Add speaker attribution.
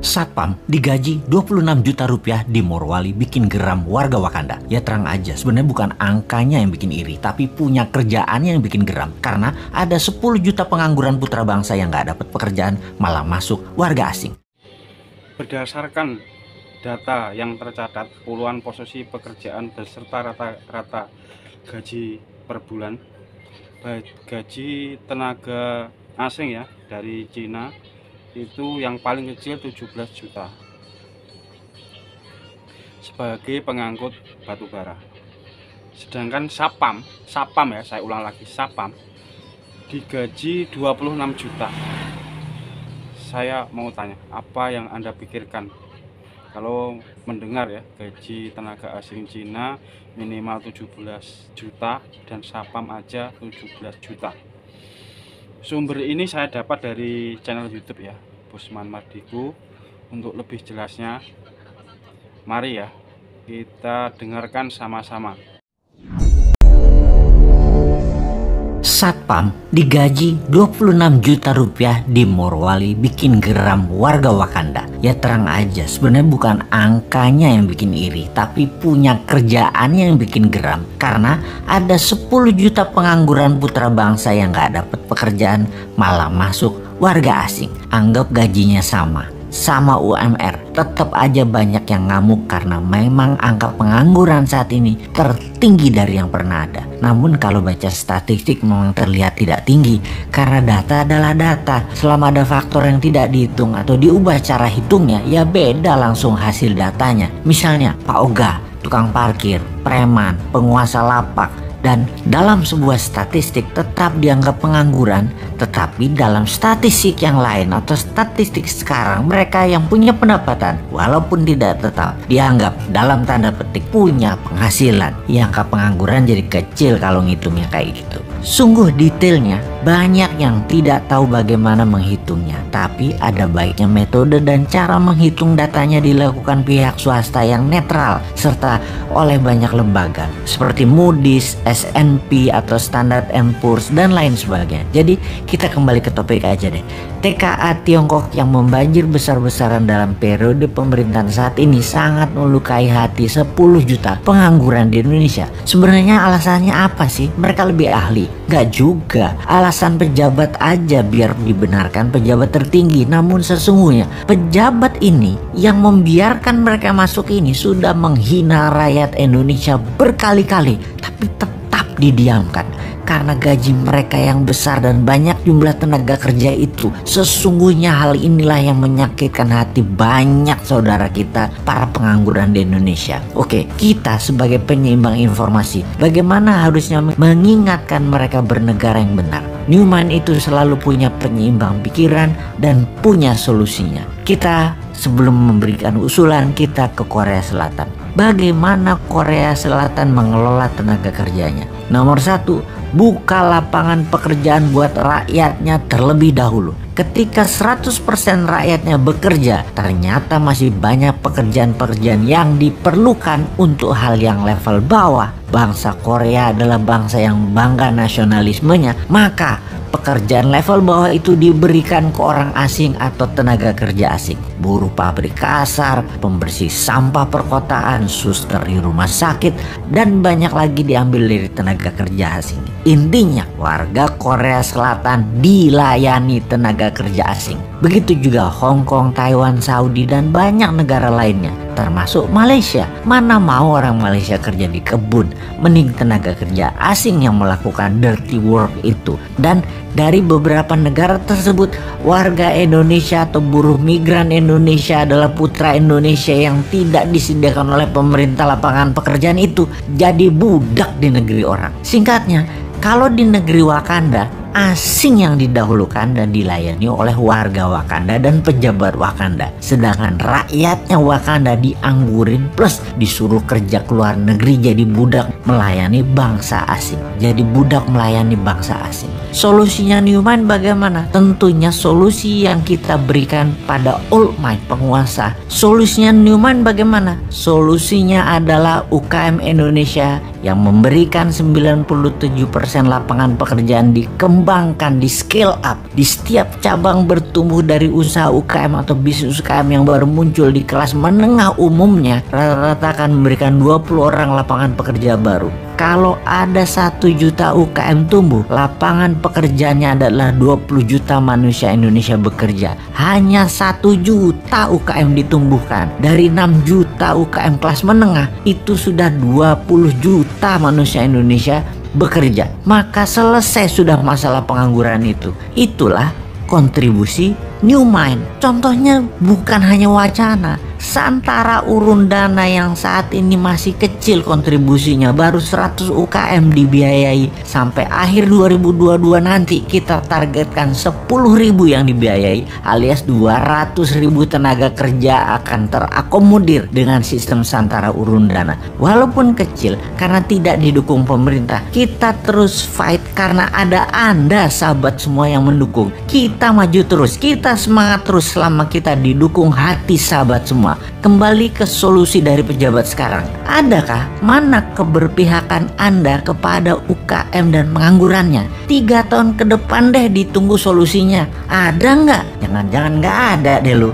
Speaker 1: Satpam digaji 26 juta rupiah di Morowali bikin geram warga Wakanda. Ya terang aja, sebenarnya bukan angkanya yang bikin iri, tapi punya kerjaan yang bikin geram. Karena ada 10 juta pengangguran putra bangsa yang gak dapat pekerjaan, malah masuk warga asing.
Speaker 2: Berdasarkan data yang tercatat, puluhan posisi pekerjaan beserta rata-rata gaji per bulan, gaji tenaga asing ya dari Cina itu yang paling kecil 17 juta sebagai pengangkut batu bara. Sedangkan Sapam ya, saya ulang lagi, Sapam digaji 26 juta. Saya mau tanya, apa yang Anda pikirkan kalau mendengar ya gaji tenaga asing Cina minimal 17 juta dan Sapam aja 17 juta. Sumber ini saya dapat dari channel YouTube ya, Busman Mardigu. Untuk lebih jelasnya, mari ya kita dengarkan sama-sama.
Speaker 1: Satpam digaji 26 juta rupiah di Morowali bikin geram warga Wakanda. Ya terang aja, sebenarnya bukan angkanya yang bikin iri, tapi punya kerjaan yang bikin geram. Karena ada 10 juta pengangguran putra bangsa yang gak dapat pekerjaan, malah masuk warga asing. Anggap gajinya sama UMR, tetap aja banyak yang ngamuk karena memang angka pengangguran saat ini tertinggi dari yang pernah ada. Namun kalau baca statistik memang terlihat tidak tinggi karena data adalah data. Selama ada faktor yang tidak dihitung atau diubah cara hitungnya, ya beda langsung hasil datanya. Misalnya Pak Oga, tukang parkir, preman, penguasa lapak, dan dalam sebuah statistik tetap dianggap pengangguran, tetapi dalam statistik yang lain atau statistik sekarang mereka yang punya pendapatan walaupun tidak tetap dianggap dalam tanda petik punya penghasilan. Ya, angka pengangguran jadi kecil kalau ngitungnya kayak gitu. Sungguh detailnya banyak yang tidak tahu bagaimana menghitungnya, tapi ada baiknya metode dan cara menghitung datanya dilakukan pihak swasta yang netral serta oleh banyak lembaga seperti Moody's, S&P atau Standard & Poor's dan lain sebagainya. Jadi kita kembali ke topik aja deh. TKA Tiongkok yang membanjir besar-besaran dalam periode pemerintahan saat ini sangat melukai hati 10 juta pengangguran di Indonesia. Sebenarnya alasannya apa sih? Mereka lebih ahli? Gak juga. Alasan pejabat aja biar dibenarkan pejabat tertinggi. Namun sesungguhnya pejabat ini yang membiarkan mereka masuk ini sudah menghina rakyat Indonesia berkali-kali, tapi tetap didiamkan karena gaji mereka yang besar dan banyak jumlah tenaga kerja itu. Sesungguhnya hal inilah yang menyakitkan hati banyak saudara kita para pengangguran di Indonesia. Oke, kita sebagai penyeimbang informasi bagaimana harusnya mengingatkan mereka bernegara yang benar. Newman itu selalu punya penyeimbang pikiran dan punya solusinya. Kita sebelum memberikan usulan kita ke Korea Selatan. Bagaimana Korea Selatan mengelola tenaga kerjanya? Nomor 1, buka lapangan pekerjaan buat rakyatnya terlebih dahulu. Ketika 100% rakyatnya bekerja, ternyata masih banyak pekerjaan-pekerjaan yang diperlukan untuk hal yang level bawah. Bangsa Korea adalah bangsa yang bangga nasionalismenya, maka pekerjaan level bawah itu diberikan ke orang asing atau tenaga kerja asing. Buruh pabrik kasar, pembersih sampah perkotaan, suster di rumah sakit, dan banyak lagi diambil dari tenaga kerja asing. Intinya warga Korea Selatan dilayani tenaga kerja asing. Begitu juga Hong Kong, Taiwan, Saudi, dan banyak negara lainnya, termasuk Malaysia. Mana mau orang Malaysia kerja di kebun, mending tenaga kerja asing yang melakukan dirty work itu. Dan dari beberapa negara tersebut, warga Indonesia atau buruh migran Indonesia adalah putra Indonesia yang tidak disediakan oleh pemerintah lapangan pekerjaan itu jadi budak di negeri orang. Singkatnya, kalau di negeri Wakanda, asing yang didahulukan dan dilayani oleh warga Wakanda dan pejabat Wakanda. Sedangkan rakyatnya Wakanda dianggurin plus disuruh kerja ke luar negeri jadi budak melayani bangsa asing. Jadi budak melayani bangsa asing. Solusinya Newman bagaimana? Tentunya solusi yang kita berikan pada All Might penguasa. Solusinya Newman bagaimana? Solusinya adalah UKM Indonesia yang memberikan 97% lapangan pekerjaan dikembangkan, di scale up, di setiap cabang tumbuh dari usaha UKM atau bisnis UKM yang baru muncul di kelas menengah umumnya, rata-rata akan memberikan 20 orang lapangan pekerja baru. Kalau ada 1 juta UKM tumbuh, lapangan pekerjaannya adalah 20 juta manusia Indonesia bekerja. Hanya 1 juta UKM ditumbuhkan. Dari 6 juta UKM kelas menengah, itu sudah 20 juta manusia Indonesia bekerja. Maka selesai sudah masalah pengangguran itu. Itulah kontribusi New Mind. Contohnya bukan hanya wacana. Santara Urun Dana yang saat ini masih kecil kontribusinya, baru 100 UKM dibiayai. Sampai akhir 2022 nanti kita targetkan 10.000 yang dibiayai, alias 200.000 tenaga kerja akan terakomodir dengan sistem Santara Urun Dana. Walaupun kecil karena tidak didukung pemerintah, kita terus fight karena ada Anda sahabat semua yang mendukung. Kita maju terus, kita semangat terus selama kita didukung hati sahabat semua. Kembali ke solusi dari pejabat sekarang. Adakah mana keberpihakan Anda kepada UKM dan penganggurannya? 3 tahun ke depan deh ditunggu solusinya. Ada nggak? Jangan-jangan nggak ada deh lu.